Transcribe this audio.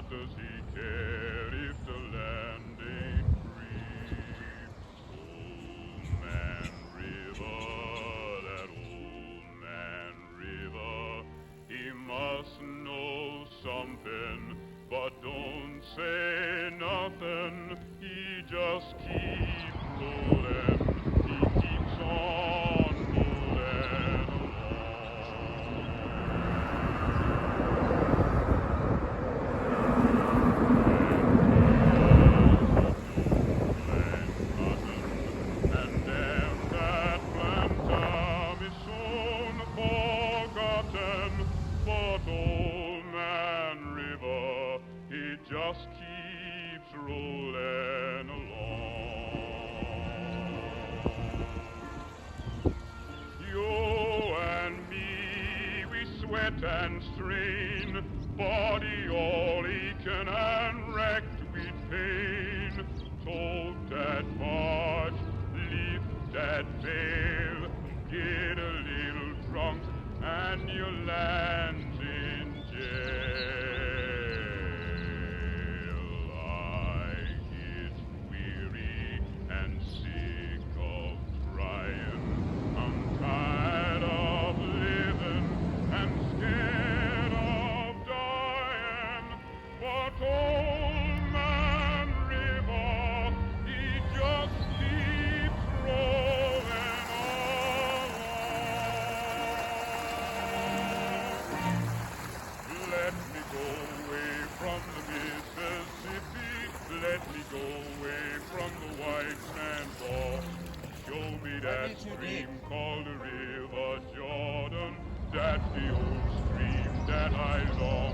what does he care if the land ain't free? Old Man River, that old man River, he must know something, but don't say nothing. He just keeps rolling, he keeps on rolling along. And damn that planter is soon forgotten, but old man River, he just keeps rolling along. You and me, we sweat and strain, body all aching and wrecked with pain. Tote that barge, lift that bale, get a little drunk, and you land in jail. I get weary and sick of trying. I'm tired of living and scared of dying. But old man River, he just keeps rolling along. Let me go away from the Mississippi. Let me go away from the white man's law. Show me that stream called the River Jordan. That's the old stream that I long